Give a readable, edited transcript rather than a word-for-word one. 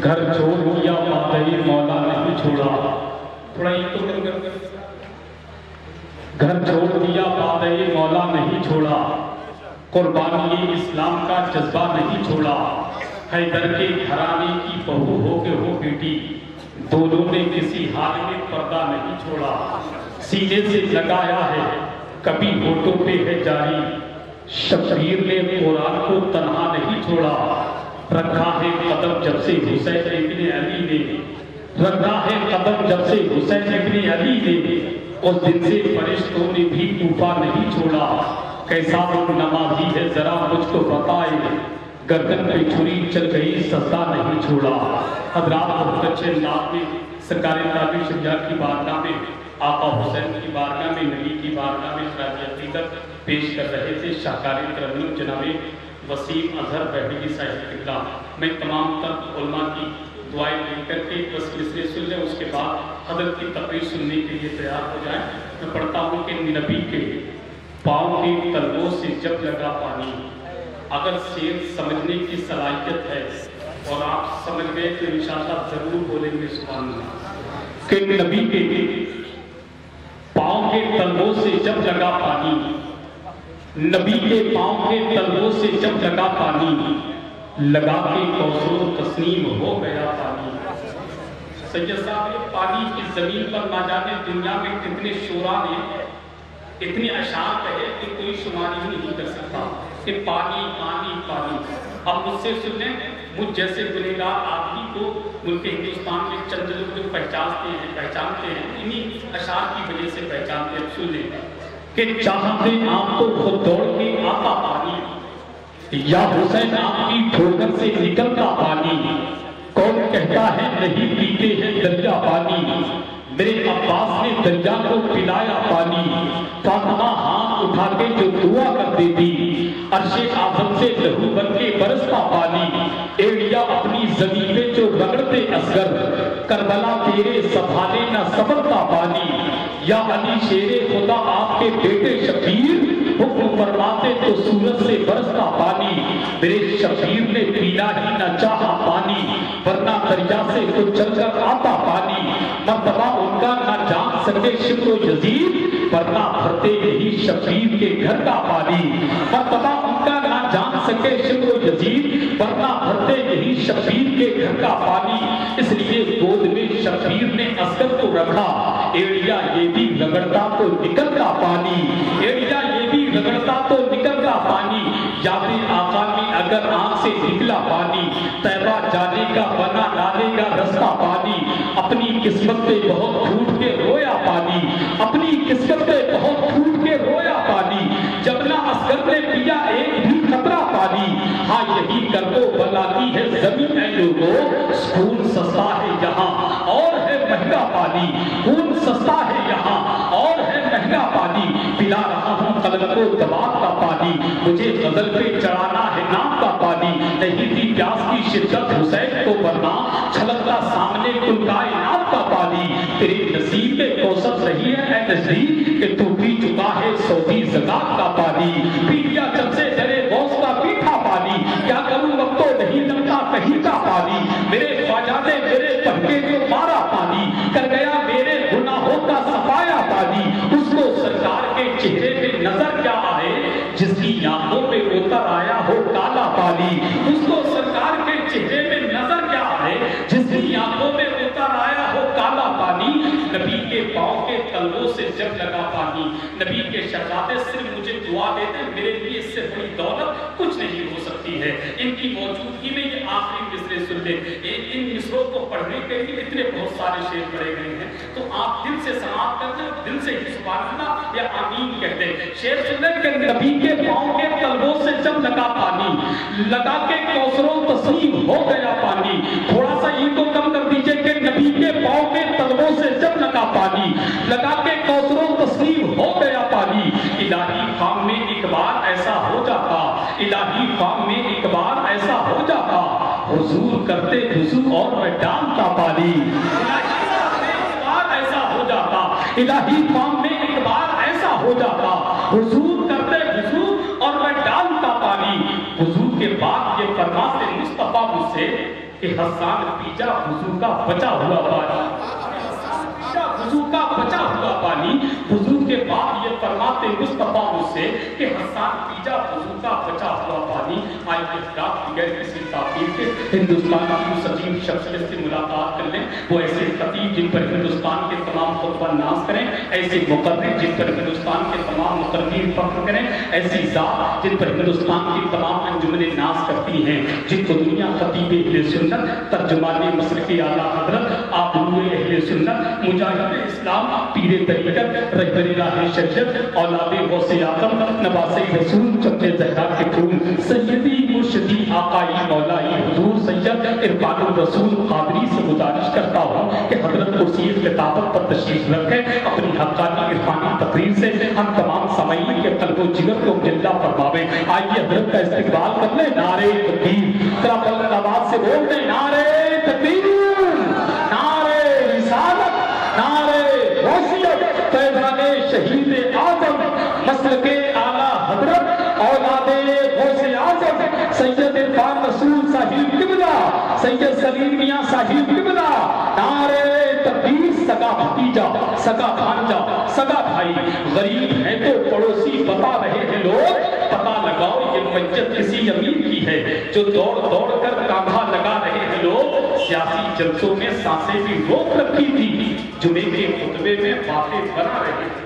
گھر چھوڑ دیا پادری مولا نہیں چھوڑا. تھوڑا ہی تو گھر چھوڑ دیا پادری مولا نہیں چھوڑا. قربانی اسلام کا جذبہ نہیں چھوڑا. حیدر کے گھرانے کی بہو ہو کے ہو بیٹی دونوں نے کسی حال میں پردہ نہیں چھوڑا. سینے سے لگایا ہے کبھی ہونٹوں پہ ہے جاری. شبیر نے قرآن کو تنہا نہیں چھوڑا. رکھا ہے قدم جب سے حسین ابن علی نے رکھا ہے قدم جب سے حسین ابن علی نے اس دن سے فرشتوں نے بھی کوفہ نہیں چھوڑا. کیسا وہ نمازی ہے ذرا مجھ کو بتائے گردن پہ چھری چل گئی سجدہ نہیں چھوڑا. حضرات بہت اچھے انداز میں سرکار تابع شریعہ کی بارگاہ میں آقا حسین کی بارگاہ میں نبی کی بارگاہ میں خراج عقیدت پیش کر رہے تھے شاہکار ترنم جناب وسیم اظہر بہڑی صاحب قبلہ. میں تمام تر علماء کی دعائیں لے کر کے بس مصرے سن لیں, اس کے بعد حضرت کی تقریر سننے کے لیے تیار ہو جائیں. میں پڑھتا ہوں کہ نبی کے پاؤں کے تلووں سے جب لگا پانی. اگر شعر سمجھنے کی صلاحیت ہے اور آپ سمجھ گئے تو انشاءاللہ ضرور بولیں گے سبحان اللہ. کہ نبی کے پاؤں کے تلووں سے جب لگا پانی, نبی کے پاؤں کے تلووں سے جب لگا پانی, لگا کے کوثر و تسنیم ہو گیا پانی. سید صاحب یہ پانی کی زمین پر نہ جانے دنیا میں کتنے شعراء نے اتنے اشعار کہے کہ کوئی شماری نہیں کر سکتا کہ پانی پانی پانی. اب مجھ سے سن لیں, مجھ جیسے گنہگار آدمی کو ملک ہندوستان میں چند لوگ جو پہچانتے ہیں انہی اشعار کی وجہ سے پہچانتے ہیں. سن لیں کہ چاہتے آپ تو خود دوڑ کے آتا پانی, یا حسین آپ کی ٹھوکر سے نکلتا پانی. کون کہتا ہے نہیں پیتے ہیں دریا پانی, میرے عباس نے دریا کو پلایا پانی. فاطمہ ہاتھ اٹھا کے جو دعا کر دیتی, عرش اعظم سے لہو بن کے برستا پانی. ایڑیا اپنی زمین پہ جو رگڑتے اصغر, کربلا تیرے سنبھالے نہ سنبھلتا پانی. یا علی شیر خدا آپ کے بیٹے شبیر, حکم فرماتے تو سورج سے برستا پانی. میرے شبیر نے پینا ہی نہ چاہا پانی, ورنہ دریا سے تو چل کر آتا پانی. مرتبہ ان کا نہ جان سکے شکر و یزید, ورنہ بھرتے یہی شبیر کے گھر کا پانی. مرتبہ ان کا نہ جان سکے شکر و یزید, ورنہ بھرتے یہی شبیر کے گھر کا پانی. اس لیے گود میں شبیر نے اصغر کو رکھا, ایڑیا یہ بھی رگڑتا تو نکلتا پانی. ایڑیا یہ بھی رگڑتا تو نکلتا پانی. یاد آقا کی اگر آنکھ سے نکلا پانی, طیبہ جانے کا بنا ڈالے گا رستہ پانی. اپنی قسمت پہ بہت پھوٹ کے رویا پانی, اپنی قسمت پہ بہت پھوٹ کے رویا پانی. جب نہ اصغر نے پیا ایک بھی قطرہ پانی. ہاں یہی کر کو بلاتی ہے زمین اے لوگوں, خون سستا ہے یہاں اور ہے مہنگا پانی. خون سستا ہے یہاں اور ہے مہنگا پانی. پلا رہا ہوں قلم کو دباغ کا پانی, مجھے غزل پہ چڑھانا ہے نام کا پانی. نہیں تھی پیاس کی شدت حسین کو ورنہ چھلکتا سامنے کل کائنات کا پانی. تیرے نصیب میں کوثر رہی ہے اے نزدیک کہ تو پی چکا ہے سعودی زکات کا پانی. پی لیا جب سے ڈرے غوث کا پیٹھا پانی, کیا کروں اب تو نہیں جمتا کہیں کا پانی. میرے خواجہ نے میرے پہکے جو مارا پانی, کر گیا میرے گناہوں کا صفایا پانی. اس کو سرکار کے چہرے پہ نظر کیا آئے جس کی آنکھوں پہ اتر آیا ہو کالا پانی. اس کو سرکار کے چہرے پہ نظر کیا آئے جس کی آنکھوں پہ اتر آیا ہو کالا پانی. نبی کے پاؤں کے تلووں سے جب لگا پانی, نبی کے شہزادے صرف مجھے دعا دیتے, میرے لیے اس سے بڑی دولت کچھ نہیں ہو سکتی ہے. ان کی موجودگی میں یہ آخری مصرے سن لیں. ان مصروں کو پڑھنے کے لیے اتنے بہت سارے شعر پڑھے گئے ہیں, تو آپ دل سے سماعت کرتے ہیں, دل سے ہی سبحان اللہ یا آمین کہتے ہیں. شعر سن لیں کہ نبی کے پاؤں کے تلووں سے جب لگا پانی, لگا کے کوثر و تسنیم ہو گیا پانی. تھوڑا سا یہ تو کم کر دیجئے کہ نبی کے پاؤں کے تلووں سے جب لگا پانی, لگا کے کوثر و تسنیم ہو گیا پانی. الہی فام میں ایک بار ایسا ہو جاتا, الہی فام میں ایک بار ایسا ہو جاتا, حضور کرتے وضو اور میں ڈالتا پانی. الہی فام میں ایک بار ایسا ہو جاتا, الہی فام میں ایک بار ایسا ہو جاتا, حضور کرتے وضو اور میں ڈالتا پانی. حضور کے بعد یہ فرماتے مصطفیٰ مجھ سے کہ حسان پیجا وضو کا بچا ہوا پانی، وضو کا بچا ہوا پانی. وضو کے بعد یہ فرماتے مصطفیٰ مجھ سے کہ حسان پیجا وضو کا بچا ہوا پانی. آئیے حضرات بغیر کسی تاخیر کے ہندوستان کی اس عظیم شخصیت سے ملاقات کر لیں. وہ ایسے خطیب جن پر ہندوستان کے تمام خطبہ ناز کریں، ایسے مقرر جن پر ہندوستان کے تمام مقررین فخر کریں، ایسی ذات جن پر ہندوستان کی تمام انجمنیں ناز کرتی ہیں، جن کو دنیا خطیب اہل سنت، ترجمان مسلک اعلیٰ حضرت، آبرو اہل سنت، مجاہد اسلام، پیر طریقت، رہبر راہ شریعت، اولاد غوث اعظم، نواز رسول، چمچے زہرا کے پھول، سیدی مرشدی آقائی مولائی حضور سید عرفان الرسول قادری سے گزارش کرتا ہوں کہ حضرت کرسی خطابت پر تشریف رکھیں. اپنی حقانی عرفانی تقریر سے ہم تمام سامعین کے قلب و جگر کو مجلہ فرماویں. آئیے حضرت کا استقبال کر لیں. نعرہ تکبیر، ذرا بلند آواز سے بول دیں. نعرہ تکبیر، نعرہ رسالت، نعرہ غوثیت، فیضان شہید اعظم، مسلک اعلیٰ حضرت، اولاد غوث اعظم، سید عرفان رسول صاحب قبلہ، سید سلیم میاں صاحب قبلہ. نعرہ تکبیر. سگا بھتیجا، سگا بھانجا، سگا بھائی، غریب ہیں تو پڑوسی بتا رہے ہیں لوگ، پتہ لگاؤ یہ مسجد کسی امیر کی ہے جو دوڑ دوڑ کر کاندھا لگا رہے ہیں لوگ. سیاسی جلسوں میں سانسیں بھی روک رکھی تھی، جمعے کے خطبے میں باتیں بنا رہے ہیں.